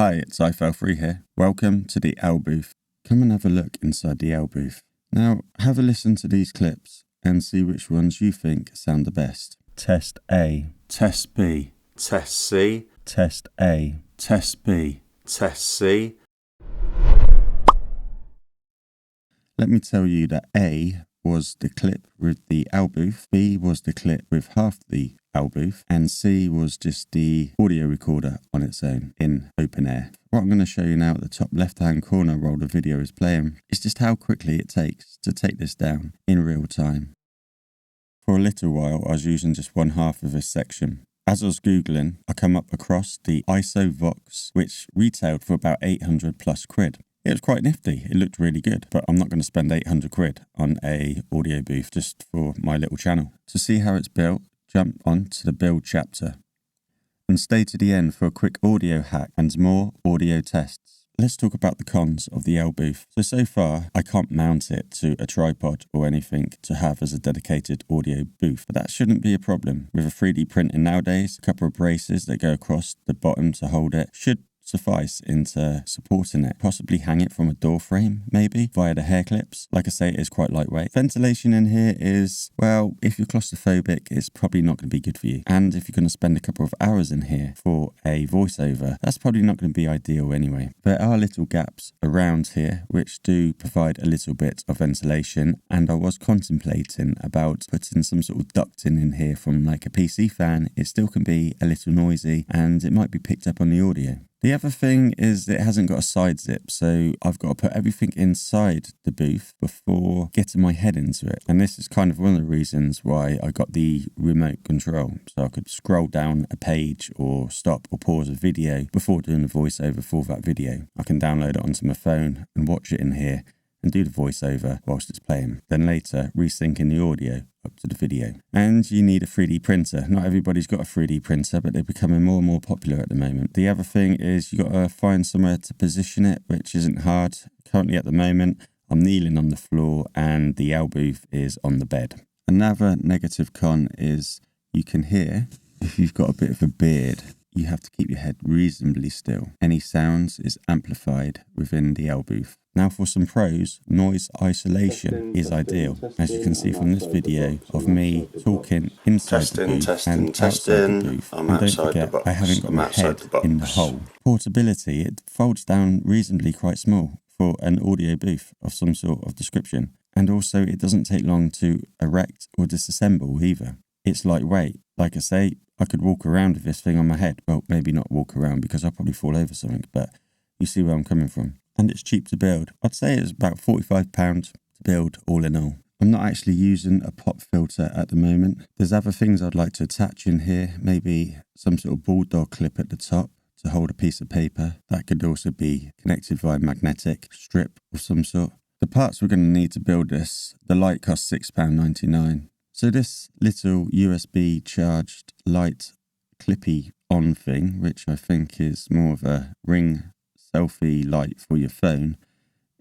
Hi, it's iFell3 here. Welcome to the L booth. Come and have a look inside the L booth. Now, have a listen to these clips and see which ones you think sound the best. Test A. Test B. Test C. Test A. Test B. Test C. Let me tell you that A was the clip with the L booth, B was the clip with half the L booth, and C was just the audio recorder on its own in open air. What I'm going to show you now at the top left hand corner while the video is playing is just how quickly it takes to take this down in real time. For a little while I was using just one half of this section. As I was Googling, I come up across the ISO Vox, which retailed for about 800 plus quid. It was quite nifty, it looked really good, but I'm not going to spend 800 quid on a audio booth just for my little channel. To see how it's built, jump on to the build chapter and stay to the end for a quick audio hack and more audio tests. Let's talk about the cons of the L booth. So far, I can't mount it to a tripod or anything to have as a dedicated audio booth, but that shouldn't be a problem. With a 3D printing nowadays, a couple of braces that go across the bottom to hold it should suffice into supporting it. Possibly hang it from a door frame, maybe, via the hair clips. Like I say, it is quite lightweight. Ventilation in here is, well, if you're claustrophobic, it's probably not going to be good for you. And if you're going to spend a couple of hours in here for a voiceover, that's probably not going to be ideal anyway. There are little gaps around here which do provide a little bit of ventilation, and I was contemplating about putting some sort of ducting in here from like a PC fan. It still can be a little noisy and it might be picked up on the audio. The other thing is it hasn't got a side zip, so I've got to put everything inside the booth before getting my head into it. And this is kind of one of the reasons why I got the remote control. So I could scroll down a page or stop or pause a video before doing the voiceover for that video. I can download it onto my phone and watch it in here and do the voiceover whilst it's playing. Then later, resyncing the audio up to the video. And you need a 3D printer. Not everybody's got a 3D printer, but they're becoming more and more popular at the moment. The other thing is you got to find somewhere to position it, which isn't hard. Currently at the moment, I'm kneeling on the floor and the L booth is on the bed. Another negative con is you can hear, if you've got a bit of a beard, you have to keep your head reasonably still. Any sounds is amplified within the L booth. Now for some pros, noise isolation is ideal. As you can see from this video of me talking inside the booth and outside the booth. And don't forget, I haven't got my head in the hole. Portability, it folds down reasonably quite small for an audio booth of some sort of description. And also it doesn't take long to erect or disassemble either. It's lightweight. Like I say, I could walk around with this thing on my head. Well, maybe not walk around because I'll probably fall over something, but you see where I'm coming from. And it's cheap to build. I'd say it's about £45 to build all in all. I'm not actually using a pop filter at the moment. There's other things I'd like to attach in here. Maybe some sort of bulldog clip at the top to hold a piece of paper. That could also be connected via magnetic strip of some sort. The parts we're going to need to build this, the light costs £6.99. So this little USB charged light clippy on thing, which I think is more of a ring selfie light for your phone,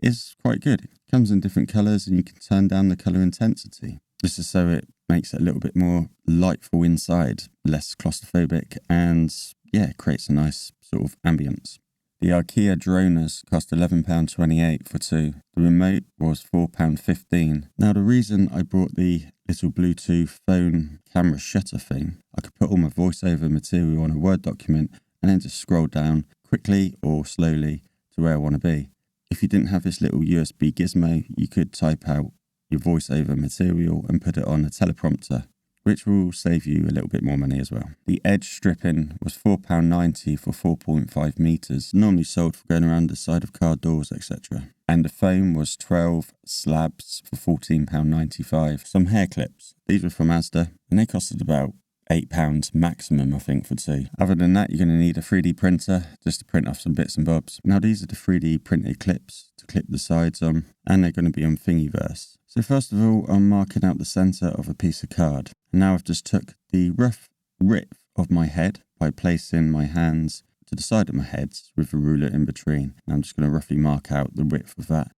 is quite good. It comes in different colours and you can turn down the colour intensity. This is so it makes it a little bit more lightful inside, less claustrophobic, and yeah, creates a nice sort of ambience. The Ikea Dronas cost £11.28 for two. The remote was £4.15. Now the reason I brought the little Bluetooth phone camera shutter thing, I could put all my voiceover material on a Word document and then just scroll down quickly or slowly to where I want to be. If you didn't have this little USB gizmo, you could type out your voiceover material and put it on a teleprompter, which will save you a little bit more money as well. The edge stripping was £4.90 for 4.5 metres, normally sold for going around the side of car doors, etc. And the foam was 12 slabs for £14.95. Some hair clips. These were from Asda, and they costed about £8 maximum, I think, for two. Other than that, you're going to need a 3D printer just to print off some bits and bobs. Now, these are the 3D printed clips to clip the sides on, and they're going to be on Thingiverse. So first of all, I'm marking out the centre of a piece of card. Now I've just took the rough width of my head by placing my hands to the side of my head with a ruler in between. And I'm just going to roughly mark out the width of that.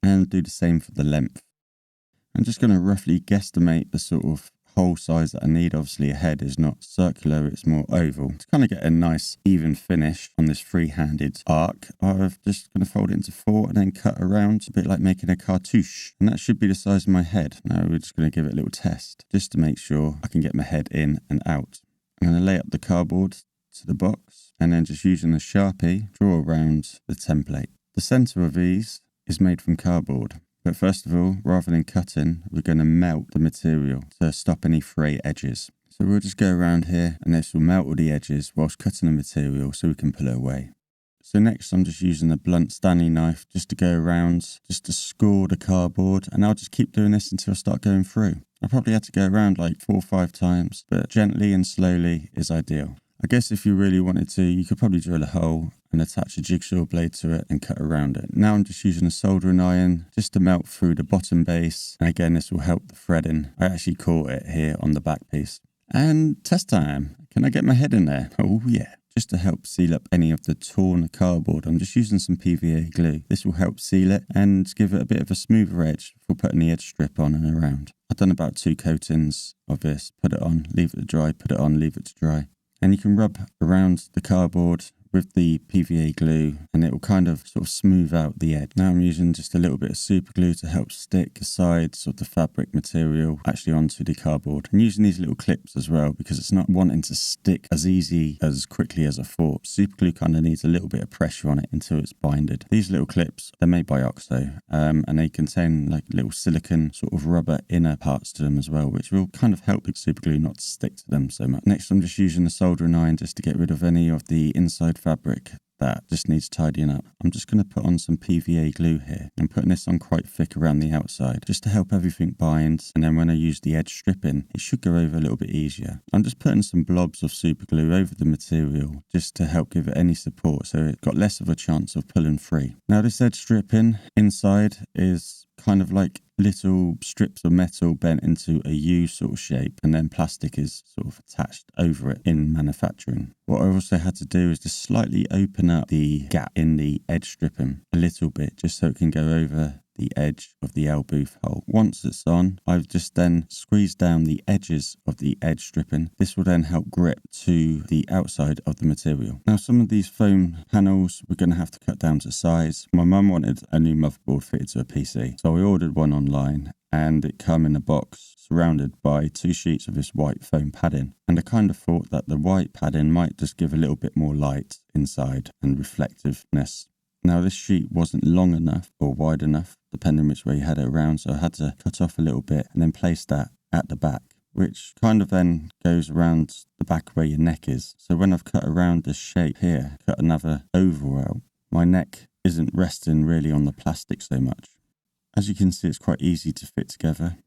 And do the same for the length. I'm just going to roughly guesstimate the sort of hole size that I need. Obviously a head is not circular, it's more oval. To kind of get a nice even finish on this free-handed arc, I'm just going to fold it into 4 and then cut around, a bit like making a cartouche. And that should be the size of my head. Now we're just going to give it a little test, just to make sure I can get my head in and out. I'm going to lay up the cardboard to the box and then just using a Sharpie, draw around the template. The centre of these is made from cardboard. But first of all, rather than cutting, we're going to melt the material to stop any fray edges. So we'll just go around here and this will melt all the edges whilst cutting the material so we can pull it away. So next I'm just using a blunt Stanley knife just to go around, just to score the cardboard, and I'll just keep doing this until I start going through. I probably had to go around like 4 or 5 times, but gently and slowly is ideal. I guess if you really wanted to, you could probably drill a hole and attach a jigsaw blade to it and cut around it. Now I'm just using a soldering iron just to melt through the bottom base. And again, this will help the threading. I actually caught it here on the back piece. And test time. Can I get my head in there? Oh yeah. Just to help seal up any of the torn cardboard, I'm just using some PVA glue. This will help seal it and give it a bit of a smoother edge before putting the edge strip on and around. I've done about 2 coatings of this. Put it on, leave it to dry, put it on, leave it to dry. And you can rub around the cardboard with the PVA glue and it will kind of sort of smooth out the edge. Now I'm using just a little bit of super glue to help stick the sides of the fabric material actually onto the cardboard. I'm using these little clips as well because it's not wanting to stick as quickly as I thought. Super glue kind of needs a little bit of pressure on it until it's binded. These little clips, they're made by Oxo and they contain like little silicone sort of rubber inner parts to them as well, which will kind of help the super glue not to stick to them so much. Next I'm just using a soldering iron just to get rid of any of the inside fabric that just needs tidying up. I'm just going to put on some PVA glue here. I'm putting this on quite thick around the outside just to help everything bind, and then when I use the edge stripping it should go over a little bit easier. I'm just putting some blobs of super glue over the material just to help give it any support so it got less of a chance of pulling free. Now this edge stripping inside is kind of like little strips of metal bent into a U sort of shape, and then plastic is sort of attached over it in manufacturing. What I also had to do is just slightly open up the gap in the edge stripping a little bit just so it can go over the edge of the L booth hole. Once it's on, I've just then squeezed down the edges of the edge stripping. This will then help grip to the outside of the material. Now some of these foam panels we're going to have to cut down to size. My mum wanted a new motherboard fitted to a PC, so I ordered one online and it came in a box surrounded by 2 sheets of this white foam padding, and I kind of thought that the white padding might just give a little bit more light inside and reflectiveness. Now this sheet wasn't long enough or wide enough, depending which way you had it around, so I had to cut off a little bit and then place that at the back, which kind of then goes around the back where your neck is. So when I've cut around this shape here, cut another oval out, my neck isn't resting really on the plastic so much. As you can see, it's quite easy to fit together.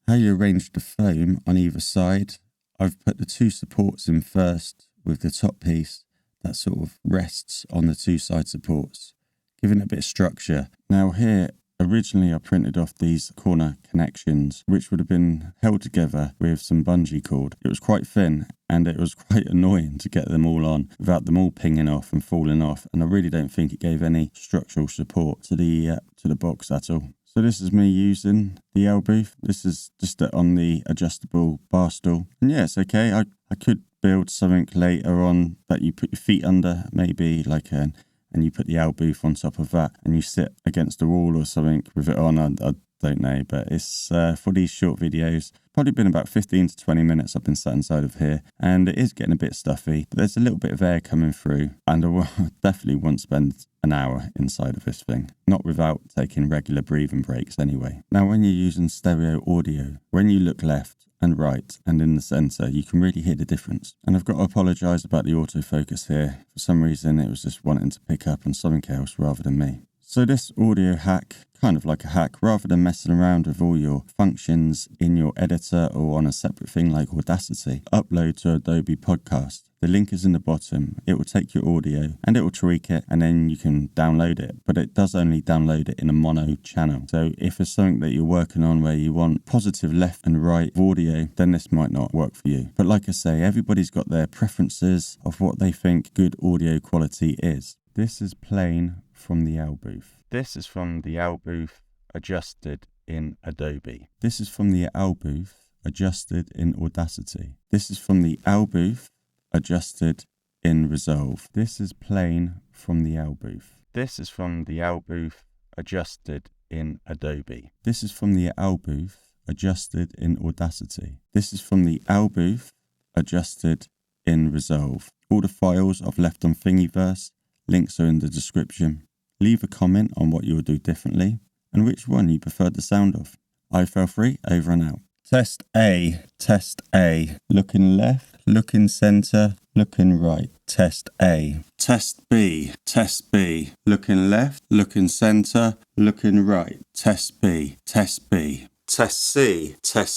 How you arrange the foam on either side, I've put the 2 supports in first with the top piece that sort of rests on the 2 side supports, giving it a bit of structure. Now here, originally I printed off these corner connections, which would have been held together with some bungee cord. It was quite thin and it was quite annoying to get them all on without them all pinging off and falling off, and I really don't think it gave any structural support to the box at all. So this is me using the L booth. This is just on the adjustable bar stool. And yeah, it's okay. I could build something later on that you put your feet under, maybe like and you put the L booth on top of that and you sit against a wall or something with it on. I don't know, but it's for these short videos. Probably been about 15 to 20 minutes I've been sat inside of here, and it is getting a bit stuffy, but there's a little bit of air coming through, and I definitely won't spend an hour inside of this thing, not without taking regular breathing breaks anyway. Now when you're using stereo audio, when you look left and right and in the centre, you can really hear the difference. And I've got to apologise about the autofocus here. For some reason it was just wanting to pick up on something else rather than me. So this audio hack, kind of like a hack, rather than messing around with all your functions in your editor or on a separate thing like Audacity, upload to Adobe Podcast. The link is in the bottom. It will take your audio and it will tweak it, and then you can download it. But it does only download it in a mono channel. So if it's something that you're working on where you want positive left and right audio, then this might not work for you. But like I say, everybody's got their preferences of what they think good audio quality is. This is plain from the L booth. This is from the L booth adjusted in Adobe. This is from the L booth adjusted in Audacity. This is from the L booth, adjusted in Resolve. This is plain from the L booth. This is from the L booth, adjusted in Adobe. This is from the L booth, adjusted in Audacity. This is from the L booth, adjusted in Resolve. All the files I've left on Thingiverse, links are in the description. Leave a comment on what you will do differently and which one you prefer the sound of. I fell free, over and out. Test A, test A. Looking left, looking centre, looking right. Test A. Test B, test B. Looking left, looking centre, looking right. Test B, test B. Test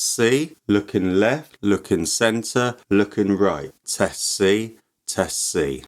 C, looking left, looking centre, looking right. Test C, test C.